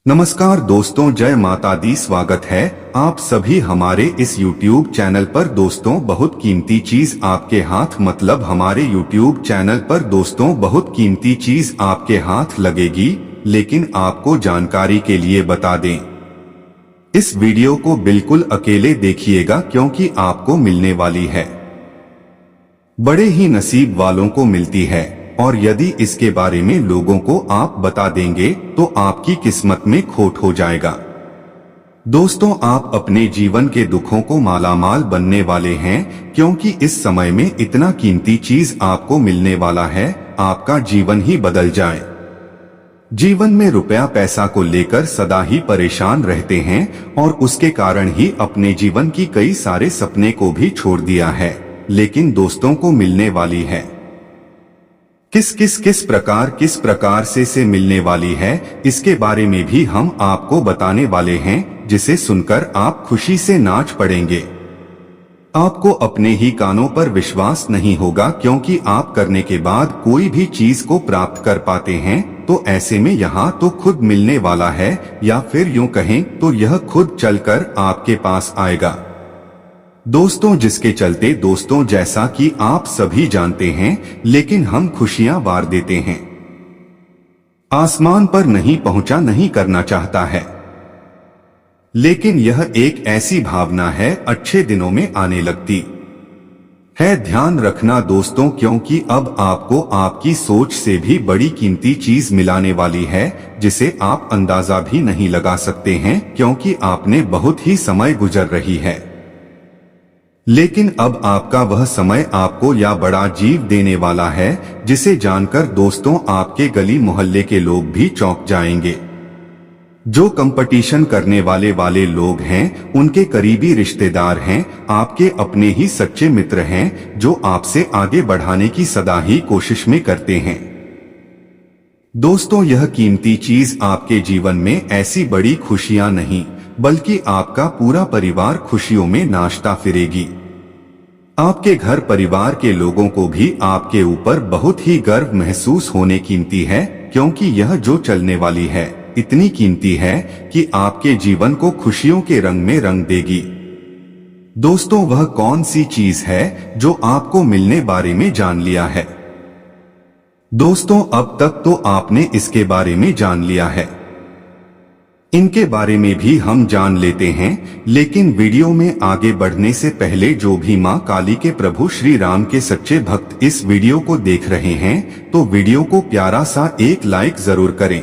नमस्कार दोस्तों, जय माता दी। स्वागत है आप सभी हमारे इस YouTube चैनल पर। दोस्तों, बहुत कीमती चीज आपके हाथ मतलब हमारे YouTube चैनल पर दोस्तों बहुत कीमती चीज आपके हाथ लगेगी, लेकिन आपको जानकारी के लिए बता दें, इस वीडियो को बिल्कुल अकेले देखिएगा क्योंकि आपको मिलने वाली है बड़े ही नसीब वालों को मिलती है, और यदि इसके बारे में लोगों को आप बता देंगे तो आपकी किस्मत में खोट हो जाएगा। दोस्तों, आप अपने जीवन के दुखों को मालामाल बनने वाले हैं क्योंकि इस समय में इतना कीमती चीज आपको मिलने वाला है, आपका जीवन ही बदल जाए। जीवन में रुपया पैसा को लेकर सदा ही परेशान रहते हैं और उसके कारण ही अपने जीवन की कई सारे सपने को भी छोड़ दिया है, लेकिन दोस्तों को मिलने वाली है। किस प्रकार से मिलने वाली है, इसके बारे में भी हम आपको बताने वाले हैं, जिसे सुनकर आप खुशी से नाच पड़ेंगे। आपको अपने ही कानों पर विश्वास नहीं होगा क्योंकि आप करने के बाद कोई भी चीज को प्राप्त कर पाते हैं, तो ऐसे में यहाँ तो खुद मिलने वाला है, या फिर यूं कहें तो यह खुद चलकर आपके पास आएगा। दोस्तों, जिसके चलते दोस्तों जैसा कि आप सभी जानते हैं, लेकिन हम खुशियां बार देते हैं। आसमान पर नहीं पहुंचा नहीं करना चाहता है, लेकिन यह एक ऐसी भावना है अच्छे दिनों में आने लगती है। ध्यान रखना दोस्तों, क्योंकि अब आपको आपकी सोच से भी बड़ी कीमती चीज मिलाने वाली है, जिसे आप अंदाजा भी नहीं लगा सकते हैं क्योंकि आपने बहुत ही समय गुजर रही है। लेकिन अब आपका वह समय आपको या बड़ा जीव देने वाला है, जिसे जानकर दोस्तों आपके गली मोहल्ले के लोग भी चौंक जाएंगे। जो कंपटीशन करने वाले लोग हैं, उनके करीबी रिश्तेदार हैं, आपके अपने ही सच्चे मित्र हैं, जो आपसे आगे बढ़ाने की सदा ही कोशिश में करते हैं। दोस्तों, यह कीमती चीज आपके जीवन में ऐसी बड़ी खुशियां नहीं, बल्कि आपका पूरा परिवार खुशियों में नाचता फिरेगी। आपके घर परिवार के लोगों को भी आपके ऊपर बहुत ही गर्व महसूस होने कीमती है, क्योंकि यह जो चलने वाली है इतनी कीमती है कि आपके जीवन को खुशियों के रंग में रंग देगी। दोस्तों, वह कौन सी चीज है जो आपको मिलने बारे में जान लिया है? दोस्तों, अब तक तो आपने इसके बारे में जान लिया है, इनके बारे में भी हम जान लेते हैं, लेकिन वीडियो में आगे बढ़ने से पहले जो भी मां काली के प्रभु श्री राम के सच्चे भक्त इस वीडियो को देख रहे हैं, तो वीडियो को प्यारा सा एक लाइक जरूर करें।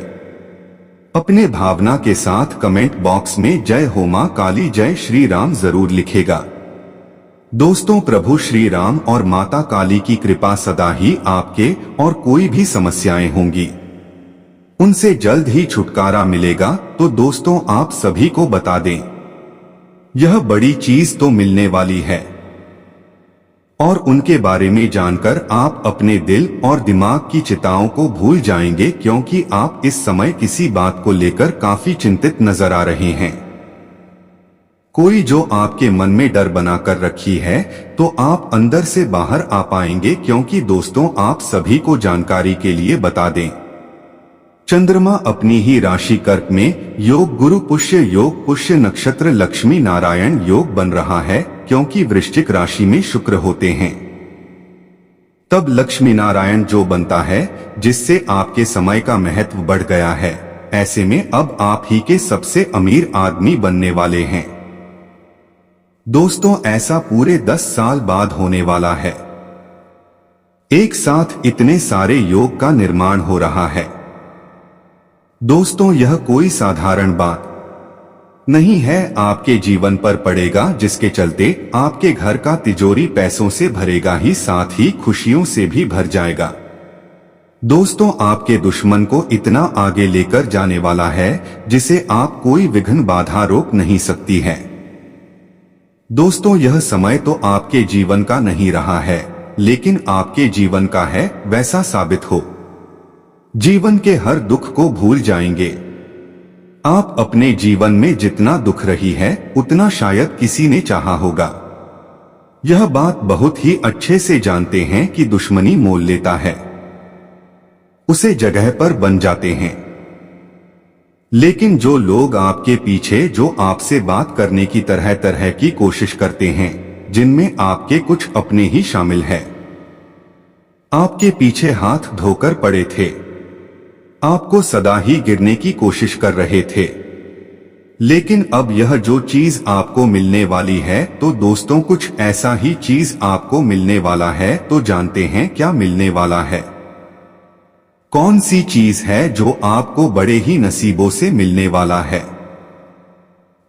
अपने भावना के साथ कमेंट बॉक्स में जय हो मां काली, जय श्री राम जरूर लिखेगा। दोस्तों, प्रभु श्री राम और माता काली की कृपा सदा ही आपके और कोई भी समस्याएं होंगी उनसे जल्द ही छुटकारा मिलेगा। तो दोस्तों, आप सभी को बता दें, यह बड़ी चीज तो मिलने वाली है, और उनके बारे में जानकर आप अपने दिल और दिमाग की चिंताओं को भूल जाएंगे, क्योंकि आप इस समय किसी बात को लेकर काफी चिंतित नजर आ रहे हैं। कोई जो आपके मन में डर बना कर रखी है, तो आप अंदर से बाहर आ पाएंगे, क्योंकि दोस्तों आप सभी को जानकारी के लिए बता दें, चंद्रमा अपनी ही राशि कर्क में योग गुरु पुष्य योग पुष्य नक्षत्र लक्ष्मी नारायण योग बन रहा है, क्योंकि वृश्चिक राशि में शुक्र होते हैं। तब लक्ष्मी नारायण जो बनता है, जिससे आपके समय का महत्व बढ़ गया है। ऐसे में अब आप ही के सबसे अमीर आदमी बनने वाले हैं। दोस्तों, ऐसा पूरे 10 साल बाद होने वाला है। एक साथ इतने सारे योग का निर्माण हो रहा है। दोस्तों, यह कोई साधारण बात नहीं है, आपके जीवन पर पड़ेगा, जिसके चलते आपके घर का तिजोरी पैसों से भरेगा ही, साथ ही खुशियों से भी भर जाएगा। दोस्तों, आपके दुश्मन को इतना आगे लेकर जाने वाला है, जिसे आप कोई विघ्न बाधा रोक नहीं सकती है। दोस्तों, यह समय तो आपके जीवन का नहीं रहा है, लेकिन आपके जीवन का है, वैसा साबित हो। जीवन के हर दुख को भूल जाएंगे। आप अपने जीवन में जितना दुख रही है, उतना शायद किसी ने चाहा होगा। यह बात बहुत ही अच्छे से जानते हैं कि दुश्मनी मोल लेता है, उसे जगह पर बन जाते हैं। लेकिन जो लोग आपके पीछे जो आपसे बात करने की तरह तरह की कोशिश करते हैं, जिनमें आपके कुछ अपने ही शामिल है, आपके पीछे हाथ धोकर पड़े थे, आपको सदा ही गिरने की कोशिश कर रहे थे, लेकिन अब यह जो चीज आपको मिलने वाली है, तो दोस्तों कुछ ऐसा ही चीज आपको मिलने वाला है। तो जानते हैं क्या मिलने वाला है? कौन सी चीज है जो आपको बड़े ही नसीबों से मिलने वाला है?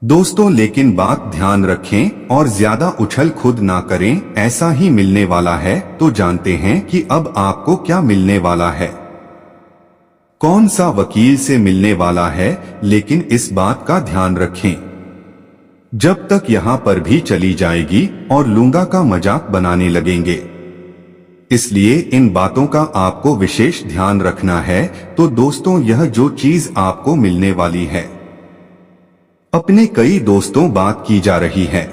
दोस्तों, लेकिन बात ध्यान रखें और ज्यादा उछल खुद ना करें। ऐसा ही मिलने वाला है। तो जानते हैं कि अब आपको क्या मिलने वाला है, कौन सा वकील से मिलने वाला है। लेकिन इस बात का ध्यान रखें, जब तक यहां पर भी चली जाएगी और लूंगा का मजाक बनाने लगेंगे, इसलिए इन बातों का आपको विशेष ध्यान रखना है। तो दोस्तों, यह जो चीज आपको मिलने वाली है, अपने कई दोस्तों बात की जा रही है,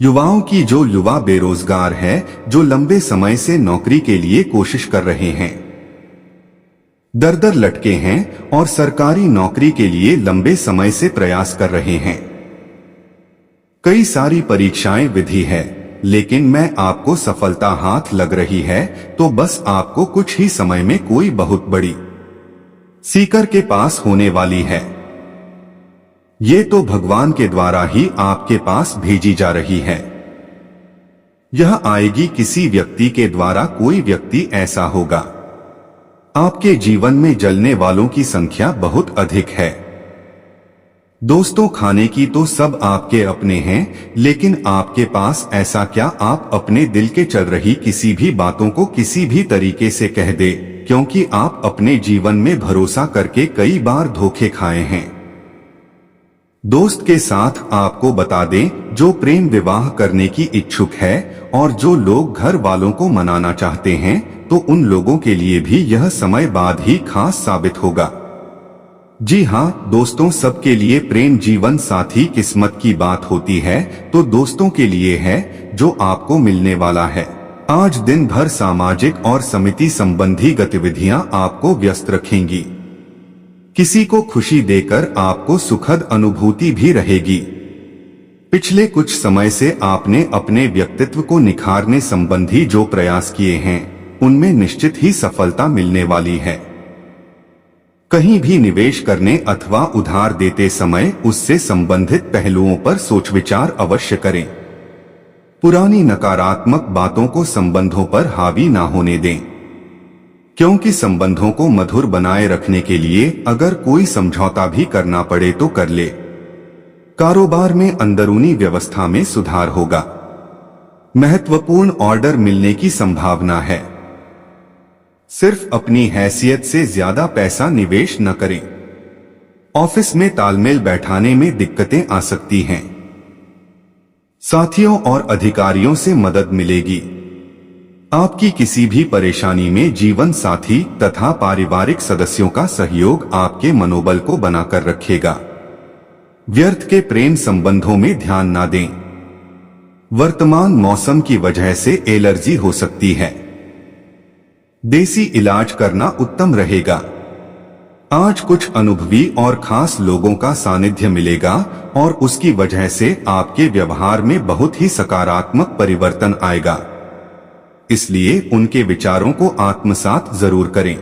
युवाओं की, जो युवा बेरोजगार है, जो लंबे समय से नौकरी के लिए कोशिश कर रहे हैं, दर दर लटके हैं और सरकारी नौकरी के लिए लंबे समय से प्रयास कर रहे हैं। कई सारी परीक्षाएं विधि है, लेकिन मैं आपको सफलता हाथ लग रही है। तो बस आपको कुछ ही समय में कोई बहुत बड़ी सीकर के पास होने वाली है। ये तो भगवान के द्वारा ही आपके पास भेजी जा रही है। यह आएगी किसी व्यक्ति के द्वारा। कोई व्यक्ति ऐसा होगा, आपके जीवन में जलने वालों की संख्या बहुत अधिक है। दोस्तों, खाने की तो सब आपके अपने हैं, लेकिन आपके पास ऐसा क्या आप अपने दिल के चल रही किसी भी बातों को किसी भी तरीके से कह दे, क्योंकि आप अपने जीवन में भरोसा करके कई बार धोखे खाए हैं। दोस्त के साथ आपको बता दें, जो प्रेम विवाह करने की इच्छुक है और जो लोग घर वालों को मनाना चाहते हैं, तो उन लोगों के लिए भी यह समय बाद ही खास साबित होगा। जी हाँ दोस्तों, सबके लिए प्रेम जीवन साथी किस्मत की बात होती है। तो दोस्तों के लिए है जो आपको मिलने वाला है। आज दिन भर सामाजिक और समिति संबंधी गतिविधियां आपको व्यस्त रखेंगी। किसी को खुशी देकर आपको सुखद अनुभूति भी रहेगी। पिछले कुछ समय से आपने अपने व्यक्तित्व को निखारने संबंधी जो प्रयास किए हैं, उनमें निश्चित ही सफलता मिलने वाली है। कहीं भी निवेश करने अथवा उधार देते समय उससे संबंधित पहलुओं पर सोच विचार अवश्य करें। पुरानी नकारात्मक बातों को संबंधों पर हावी ना होने दें, क्योंकि संबंधों को मधुर बनाए रखने के लिए अगर कोई समझौता भी करना पड़े तो कर ले। कारोबार में अंदरूनी व्यवस्था में सुधार होगा। महत्वपूर्ण ऑर्डर मिलने की संभावना है। सिर्फ अपनी हैसियत से ज्यादा पैसा निवेश न करें। ऑफिस में तालमेल बैठाने में दिक्कतें आ सकती हैं। साथियों और अधिकारियों से मदद मिलेगी। आपकी किसी भी परेशानी में जीवन साथी तथा पारिवारिक सदस्यों का सहयोग आपके मनोबल को बनाकर रखेगा। व्यर्थ के प्रेम संबंधों में ध्यान ना दें। वर्तमान मौसम की वजह से एलर्जी हो सकती है। देसी इलाज करना उत्तम रहेगा। आज कुछ अनुभवी और खास लोगों का सानिध्य मिलेगा और उसकी वजह से आपके व्यवहार में बहुत ही सकारात्मक परिवर्तन आएगा। इसलिए उनके विचारों को आत्मसात जरूर करें।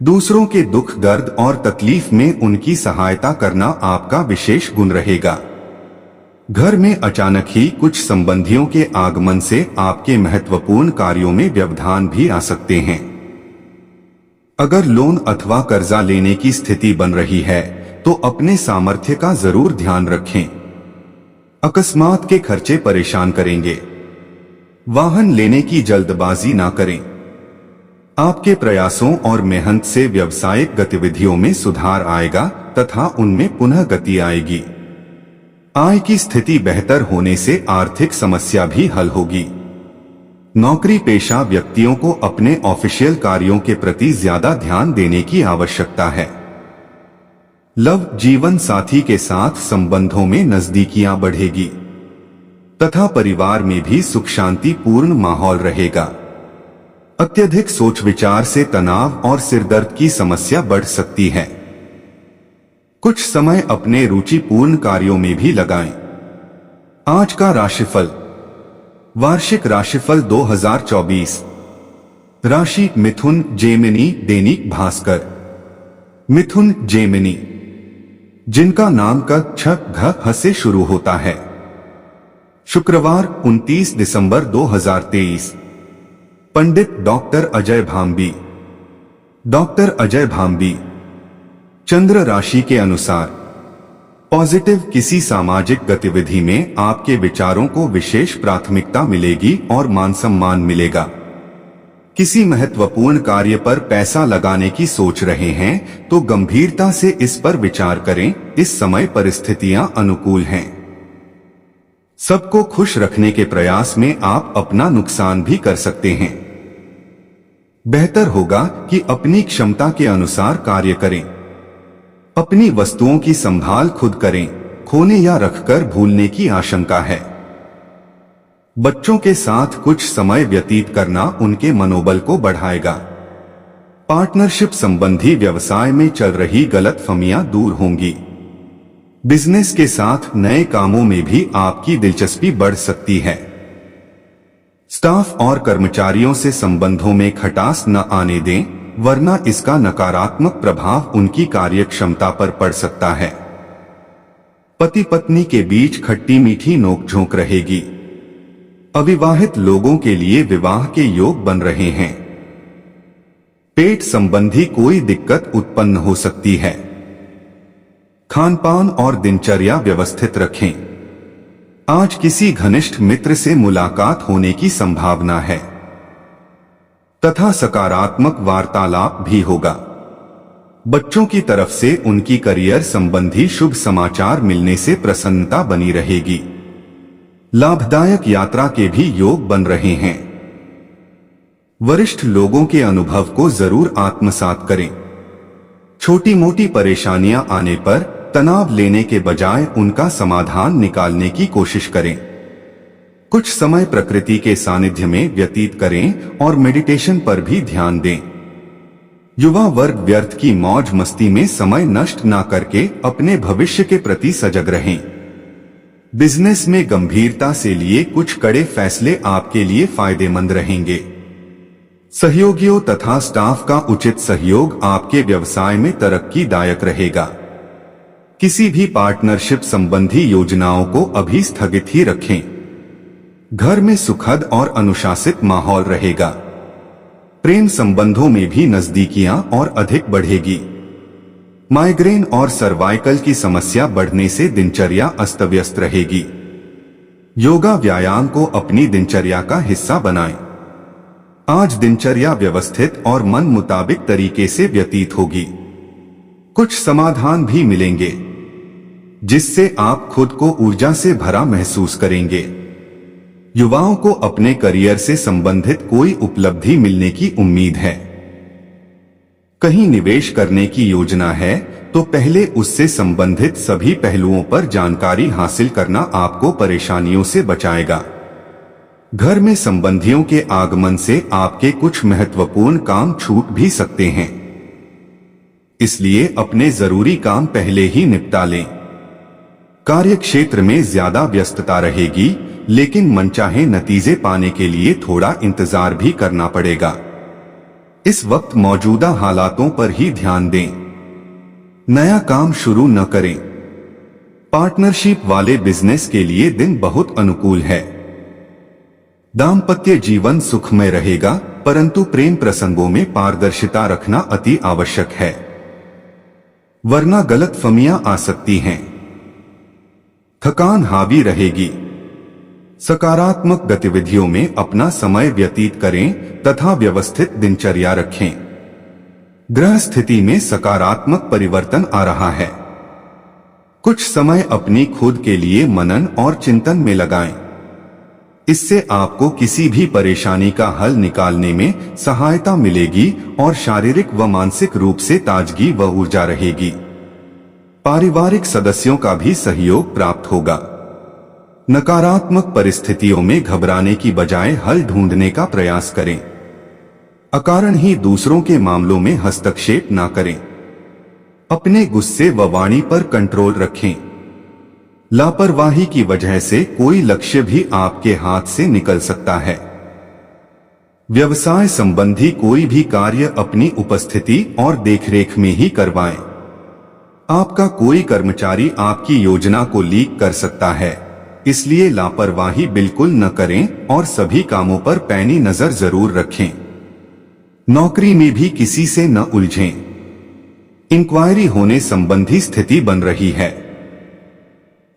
दूसरों के दुख दर्द और तकलीफ में उनकी सहायता करना आपका विशेष गुण रहेगा। घर में अचानक ही कुछ संबंधियों के आगमन से आपके महत्वपूर्ण कार्यों में व्यवधान भी आ सकते हैं। अगर लोन अथवा कर्जा लेने की स्थिति बन रही है तो अपने सामर्थ्य का जरूर ध्यान रखें। अकस्मात के खर्चे परेशान करेंगे। वाहन लेने की जल्दबाजी ना करें। आपके प्रयासों और मेहनत से व्यावसायिक गतिविधियों में सुधार आएगा तथा उनमें पुनः गति आएगी। आय की स्थिति बेहतर होने से आर्थिक समस्या भी हल होगी। नौकरी पेशा व्यक्तियों को अपने ऑफिशियल कार्यों के प्रति ज्यादा ध्यान देने की आवश्यकता है। लव जीवन साथी के साथ संबंधों में नजदीकियां बढ़ेगी तथा परिवार में भी सुख शांति पूर्ण माहौल रहेगा। अत्यधिक सोच विचार से तनाव और सिरदर्द की समस्या बढ़ सकती है। कुछ समय अपने रुचिपूर्ण कार्यों में भी लगाएं। आज का राशिफल। वार्षिक राशिफल 2024। राशि मिथुन, जेमिनी, दैनिक भास्कर। मिथुन, जेमिनी, जिनका नाम क, छ, घ, ह से शुरू होता है। शुक्रवार 29 दिसंबर 2023। पंडित डॉक्टर अजय भांबी। डॉक्टर अजय भांबी। चंद्र राशि के अनुसार पॉजिटिव, किसी सामाजिक गतिविधि में आपके विचारों को विशेष प्राथमिकता मिलेगी और मान सम्मान मिलेगा। किसी महत्वपूर्ण कार्य पर पैसा लगाने की सोच रहे हैं तो गंभीरता से इस पर विचार करें। इस समय परिस्थितियां अनुकूल हैं। सबको खुश रखने के प्रयास में आप अपना नुकसान भी कर सकते हैं। बेहतर होगा कि अपनी क्षमता के अनुसार कार्य करें। अपनी वस्तुओं की संभाल खुद करें, खोने या रखकर भूलने की आशंका है। बच्चों के साथ कुछ समय व्यतीत करना उनके मनोबल को बढ़ाएगा। पार्टनरशिप संबंधी व्यवसाय में चल रही गलतफहमियां दूर होंगी। बिजनेस के साथ नए कामों में भी आपकी दिलचस्पी बढ़ सकती है। स्टाफ और कर्मचारियों से संबंधों में खटास न आने दें, वरना इसका नकारात्मक प्रभाव उनकी कार्यक्षमता पर पड़ सकता है। पति पत्नी के बीच खट्टी मीठी नोकझोंक रहेगी। अविवाहित लोगों के लिए विवाह के योग बन रहे हैं। पेट संबंधी कोई दिक्कत उत्पन्न हो सकती है। खानपान और दिनचर्या व्यवस्थित रखें। आज किसी घनिष्ठ मित्र से मुलाकात होने की संभावना है तथा सकारात्मक वार्तालाप भी होगा। बच्चों की तरफ से उनकी करियर संबंधी शुभ समाचार मिलने से प्रसन्नता बनी रहेगी। लाभदायक यात्रा के भी योग बन रहे हैं। वरिष्ठ लोगों के अनुभव को जरूर आत्मसात करें। छोटी मोटी परेशानियां आने पर तनाव लेने के बजाय उनका समाधान निकालने की कोशिश करें। कुछ समय प्रकृति के सानिध्य में व्यतीत करें और मेडिटेशन पर भी ध्यान दें। युवा वर्ग व्यर्थ की मौज मस्ती में समय नष्ट ना करके अपने भविष्य के प्रति सजग रहें। बिजनेस में गंभीरता से लिए कुछ कड़े फैसले आपके लिए फायदेमंद रहेंगे। सहयोगियों तथा स्टाफ का उचित सहयोग आपके व्यवसाय में तरक्कीदायक रहेगा। किसी भी पार्टनरशिप संबंधी योजनाओं को अभी स्थगित ही रखें। घर में सुखद और अनुशासित माहौल रहेगा। प्रेम संबंधों में भी नजदीकियां और अधिक बढ़ेगी। माइग्रेन और सर्वाइकल की समस्या बढ़ने से दिनचर्या अस्त व्यस्त रहेगी। योगा व्यायाम को अपनी दिनचर्या का हिस्सा बनाएं। आज दिनचर्या व्यवस्थित और मन मुताबिक तरीके से व्यतीत होगी। कुछ समाधान भी मिलेंगे जिससे आप खुद को ऊर्जा से भरा महसूस करेंगे। युवाओं को अपने करियर से संबंधित कोई उपलब्धि मिलने की उम्मीद है। कहीं निवेश करने की योजना है तो पहले उससे संबंधित सभी पहलुओं पर जानकारी हासिल करना आपको परेशानियों से बचाएगा। घर में संबंधियों के आगमन से आपके कुछ महत्वपूर्ण काम छूट भी सकते हैं, इसलिए अपने जरूरी काम पहले ही निपटा लें। कार्य क्षेत्र में ज्यादा व्यस्तता रहेगी, लेकिन मनचाहे नतीजे पाने के लिए थोड़ा इंतजार भी करना पड़ेगा। इस वक्त मौजूदा हालातों पर ही ध्यान दें। नया काम शुरू न करें। पार्टनरशिप वाले बिजनेस के लिए दिन बहुत अनुकूल है। दाम्पत्य जीवन सुखमय रहेगा, परंतु प्रेम प्रसंगों में पारदर्शिता रखना अति आवश्यक है, वरना गलतफहमियां आ सकती हैं। थकान हावी रहेगी। सकारात्मक गतिविधियों में अपना समय व्यतीत करें तथा व्यवस्थित दिनचर्या रखें। ग्रह स्थिति में सकारात्मक परिवर्तन आ रहा है। कुछ समय अपनी खुद के लिए मनन और चिंतन में लगाएं। इससे आपको किसी भी परेशानी का हल निकालने में सहायता मिलेगी और शारीरिक व मानसिक रूप से ताजगी व ऊर्जा रहेगी। पारिवारिक सदस्यों का भी सहयोग प्राप्त होगा। नकारात्मक परिस्थितियों में घबराने की बजाय हल ढूंढने का प्रयास करें। अकारण ही दूसरों के मामलों में हस्तक्षेप ना करें। अपने गुस्से व वाणी पर कंट्रोल रखें। लापरवाही की वजह से कोई लक्ष्य भी आपके हाथ से निकल सकता है। व्यवसाय संबंधी कोई भी कार्य अपनी उपस्थिति और देखरेख में ही करवाएं। आपका कोई कर्मचारी आपकी योजना को लीक कर सकता है, इसलिए लापरवाही बिल्कुल न करें और सभी कामों पर पैनी नजर जरूर रखें। नौकरी में भी किसी से न उलझें। इंक्वायरी होने संबंधी स्थिति बन रही है।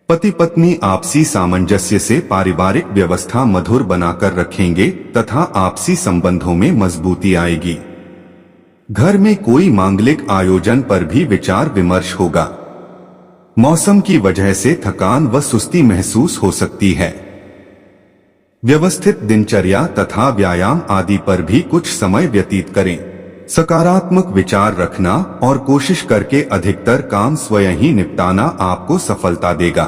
पति पत्नी आपसी सामंजस्य से पारिवारिक व्यवस्था मधुर बनाकर रखेंगे तथा आपसी संबंधों में मजबूती आएगी। घर में कोई मांगलिक आयोजन पर भी विचार विमर्श होगा। मौसम की वजह से थकान व सुस्ती महसूस हो सकती है। व्यवस्थित दिनचर्या तथा व्यायाम आदि पर भी कुछ समय व्यतीत करें। सकारात्मक विचार रखना और कोशिश करके अधिकतर काम स्वयं ही निपटाना आपको सफलता देगा।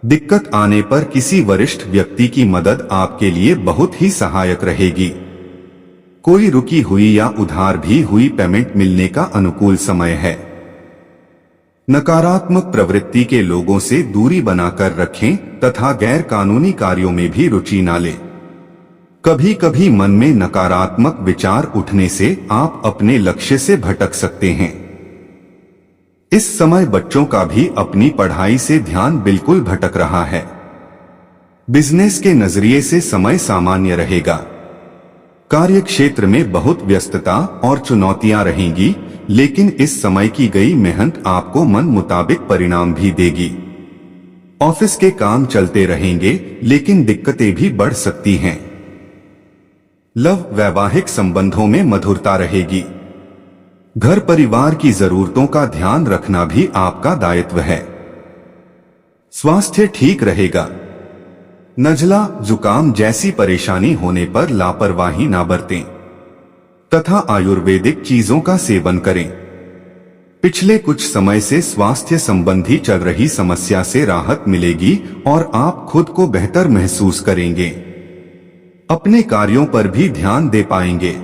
दिक्कत आने पर किसी वरिष्ठ व्यक्ति की मदद आपके लिए बहुत ही सहायक रहेगी। कोई रुकी हुई या उधार भी हुई पेमेंट मिलने का अनुकूल समय है। नकारात्मक प्रवृत्ति के लोगों से दूरी बनाकर रखें तथा गैर कानूनी कार्यों में भी रुचि न लें। कभी कभी मन में नकारात्मक विचार उठने से आप अपने लक्ष्य से भटक सकते हैं। इस समय बच्चों का भी अपनी पढ़ाई से ध्यान बिल्कुल भटक रहा है। बिजनेस के नजरिए से समय सामान्य रहेगा। कार्य क्षेत्र में बहुत व्यस्तता और चुनौतियां रहेंगी, लेकिन इस समय की गई मेहनत आपको मन मुताबिक परिणाम भी देगी। ऑफिस के काम चलते रहेंगे, लेकिन दिक्कतें भी बढ़ सकती हैं। लव वैवाहिक संबंधों में मधुरता रहेगी। घर परिवार की जरूरतों का ध्यान रखना भी आपका दायित्व है। स्वास्थ्य ठीक रहेगा। नजला जुकाम जैसी परेशानी होने पर लापरवाही ना बरतें तथा आयुर्वेदिक चीजों का सेवन करें। पिछले कुछ समय से स्वास्थ्य संबंधी चल रही समस्या से राहत मिलेगी और आप खुद को बेहतर महसूस करेंगे। अपने कार्यों पर भी ध्यान दे पाएंगे।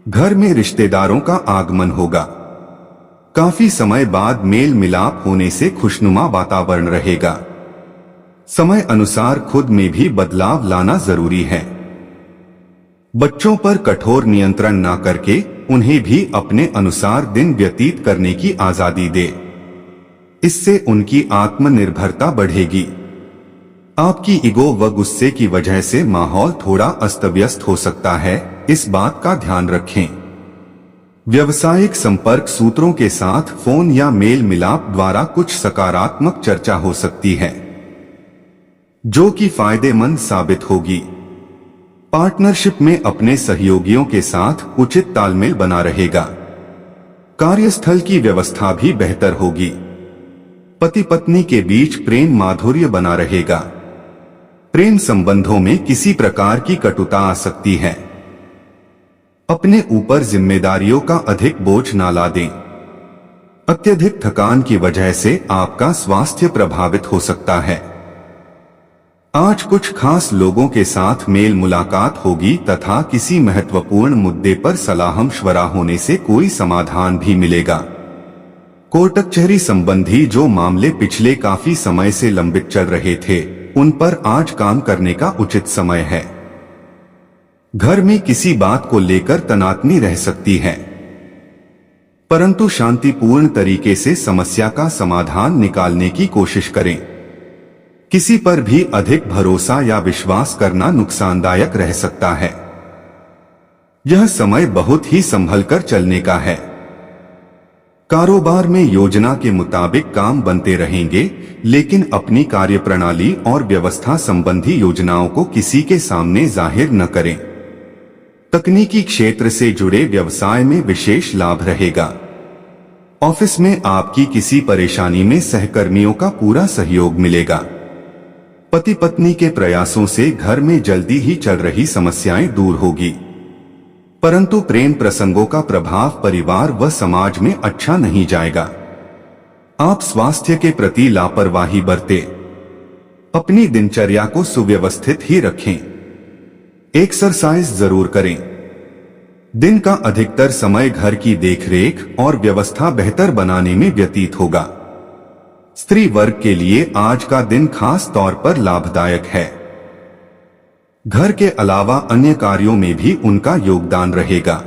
घर में रिश्तेदारों का आगमन होगा। काफी समय बाद मेल मिलाप होने से खुशनुमा वातावरण रहेगा। समय अनुसार खुद में भी बदलाव लाना जरूरी है। बच्चों पर कठोर नियंत्रण ना करके उन्हें भी अपने अनुसार दिन व्यतीत करने की आजादी दे। इससे उनकी आत्मनिर्भरता बढ़ेगी। आपकी ईगो व गुस्से की वजह से माहौल थोड़ा अस्त व्यस्त हो सकता है, इस बात का ध्यान रखें। व्यवसायिक संपर्क सूत्रों के साथ फोन या मेल मिलाप द्वारा कुछ सकारात्मक चर्चा हो सकती है, जो कि फायदेमंद साबित होगी। पार्टनरशिप में अपने सहयोगियों के साथ उचित तालमेल बना रहेगा। कार्यस्थल की व्यवस्था भी बेहतर होगी। पति पत्नी के बीच प्रेम माधुर्य बना रहेगा। प्रेम संबंधों में किसी प्रकार की कटुता आ सकती है। अपने ऊपर जिम्मेदारियों का अधिक बोझ ना ला दें। अत्यधिक थकान की वजह से आपका स्वास्थ्य प्रभावित हो सकता है। आज कुछ खास लोगों के साथ मेल मुलाकात होगी तथा किसी महत्वपूर्ण मुद्दे पर सलाह-मशवरा होने से कोई समाधान भी मिलेगा। कोर्ट कचहरी संबंधी जो मामले पिछले काफी समय से लंबित चल रहे थे, उन पर आज काम करने का उचित समय है। घर में किसी बात को लेकर तनातनी रह सकती है, परंतु शांतिपूर्ण तरीके से समस्या का समाधान निकालने की कोशिश करें। किसी पर भी अधिक भरोसा या विश्वास करना नुकसानदायक रह सकता है। यह समय बहुत ही संभलकर चलने का है। कारोबार में योजना के मुताबिक काम बनते रहेंगे, लेकिन अपनी कार्यप्रणाली और व्यवस्था संबंधी योजनाओं को किसी के सामने जाहिर न करें। तकनीकी क्षेत्र से जुड़े व्यवसाय में विशेष लाभ रहेगा। ऑफिस में आपकी किसी परेशानी में सहकर्मियों का पूरा सहयोग मिलेगा। पति पत्नी के प्रयासों से घर में जल्दी ही चल रही समस्याएं दूर होगी, परंतु प्रेम प्रसंगों का प्रभाव परिवार व समाज में अच्छा नहीं जाएगा। आप स्वास्थ्य के प्रति लापरवाही बरतें। अपनी दिनचर्या को सुव्यवस्थित ही रखें। एक्सरसाइज जरूर करें। दिन का अधिकतर समय घर की देखरेख और व्यवस्था बेहतर बनाने में व्यतीत होगा। स्त्री वर्ग के लिए आज का दिन खास तौर पर लाभदायक है। घर के अलावा अन्य कार्यों में भी उनका योगदान रहेगा।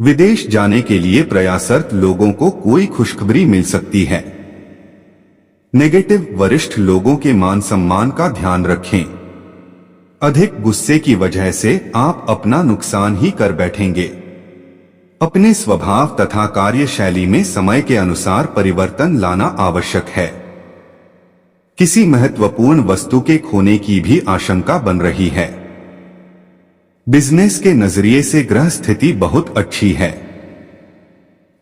विदेश जाने के लिए प्रयासरत लोगों को कोई खुशखबरी मिल सकती है। नेगेटिव वरिष्ठ लोगों के मान सम्मान का ध्यान रखें। अधिक गुस्से की वजह से आप अपना नुकसान ही कर बैठेंगे। अपने स्वभाव तथा कार्यशैली में समय के अनुसार परिवर्तन लाना आवश्यक है। किसी महत्वपूर्ण वस्तु के खोने की भी आशंका बन रही है। बिजनेस के नजरिए से ग्रह स्थिति बहुत अच्छी है।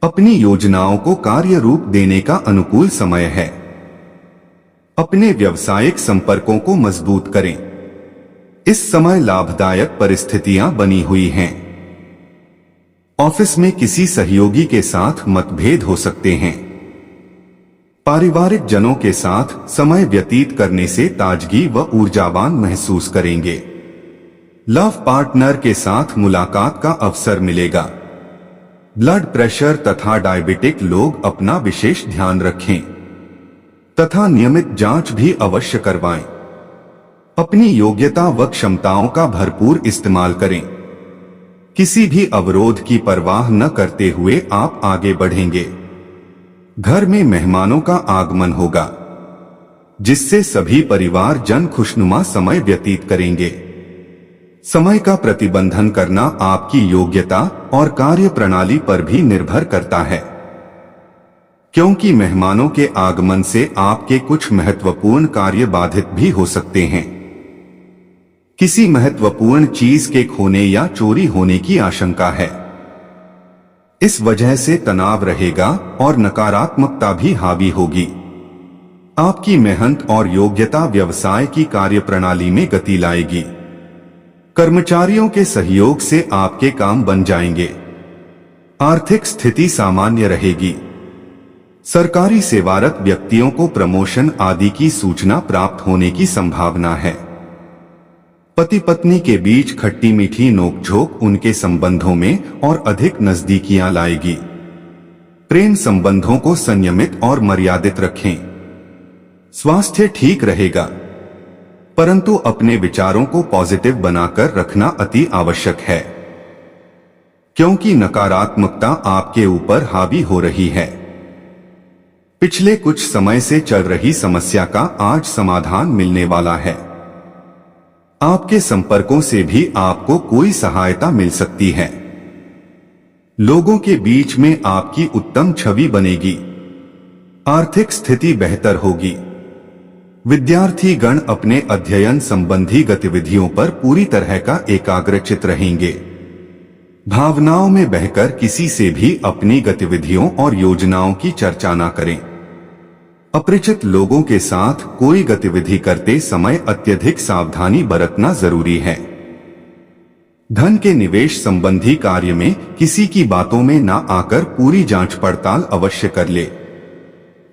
अपनी योजनाओं को कार्य रूप देने का अनुकूल समय है। अपने व्यावसायिक संपर्कों को मजबूत करें। इस समय लाभदायक परिस्थितियां बनी हुई हैं। ऑफिस में किसी सहयोगी के साथ मतभेद हो सकते हैं। पारिवारिक जनों के साथ समय व्यतीत करने से ताजगी व ऊर्जावान महसूस करेंगे। लव पार्टनर के साथ मुलाकात का अवसर मिलेगा। ब्लड प्रेशर तथा डायबिटिक लोग अपना विशेष ध्यान रखें तथा नियमित जांच भी अवश्य करवाएं। अपनी योग्यता व क्षमताओं का भरपूर इस्तेमाल करें। किसी भी अवरोध की परवाह न करते हुए आप आगे बढ़ेंगे। घर में मेहमानों का आगमन होगा, जिससे सभी परिवार जन खुशनुमा समय व्यतीत करेंगे। समय का प्रतिबंधन करना आपकी योग्यता और कार्य प्रणाली पर भी निर्भर करता है, क्योंकि मेहमानों के आगमन से आपके कुछ महत्वपूर्ण कार्य बाधित भी हो सकते हैं। किसी महत्वपूर्ण चीज के खोने या चोरी होने की आशंका है। इस वजह से तनाव रहेगा और नकारात्मकता भी हावी होगी। आपकी मेहनत और योग्यता व्यवसाय की कार्यप्रणाली में गति लाएगी। कर्मचारियों के सहयोग से आपके काम बन जाएंगे। आर्थिक स्थिति सामान्य रहेगी। सरकारी सेवारत व्यक्तियों को प्रमोशन आदि की सूचना प्राप्त होने की संभावना है। पति पत्नी के बीच खट्टी मीठी नोकझोंक उनके संबंधों में और अधिक नजदीकियां लाएगी। प्रेम संबंधों को संयमित और मर्यादित रखें। स्वास्थ्य ठीक रहेगा, परंतु अपने विचारों को पॉजिटिव बनाकर रखना अति आवश्यक है, क्योंकि नकारात्मकता आपके ऊपर हावी हो रही है। पिछले कुछ समय से चल रही समस्या का आज समाधान मिलने वाला है। आपके संपर्कों से भी आपको कोई सहायता मिल सकती है। लोगों के बीच में आपकी उत्तम छवि बनेगी। आर्थिक स्थिति बेहतर होगी। विद्यार्थी गण अपने अध्ययन संबंधी गतिविधियों पर पूरी तरह का एकाग्रचित रहेंगे। भावनाओं में बहकर किसी से भी अपनी गतिविधियों और योजनाओं की चर्चा न करें। अपरिचित लोगों के साथ कोई गतिविधि करते समय अत्यधिक सावधानी बरतना जरूरी है। धन के निवेश संबंधी कार्य में किसी की बातों में न आकर पूरी जांच पड़ताल अवश्य कर ले।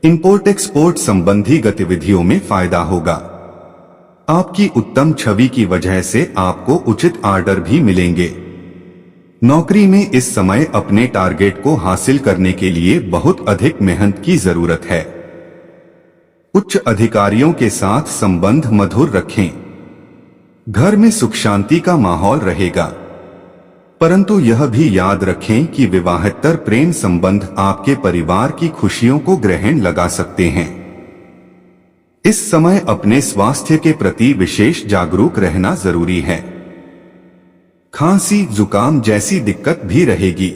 इंपोर्ट एक्सपोर्ट संबंधी गतिविधियों में फायदा होगा। आपकी उत्तम छवि की वजह से आपको उचित ऑर्डर भी मिलेंगे। नौकरी में इस समय अपने टारगेट को हासिल करने के लिए बहुत अधिक मेहनत की जरूरत है। उच्च अधिकारियों के साथ संबंध मधुर रखें। घर में सुख शांति का माहौल रहेगा, परंतु यह भी याद रखें कि विवाहेतर प्रेम संबंध आपके परिवार की खुशियों को ग्रहण लगा सकते हैं। इस समय अपने स्वास्थ्य के प्रति विशेष जागरूक रहना जरूरी है। खांसी जुकाम जैसी दिक्कत भी रहेगी।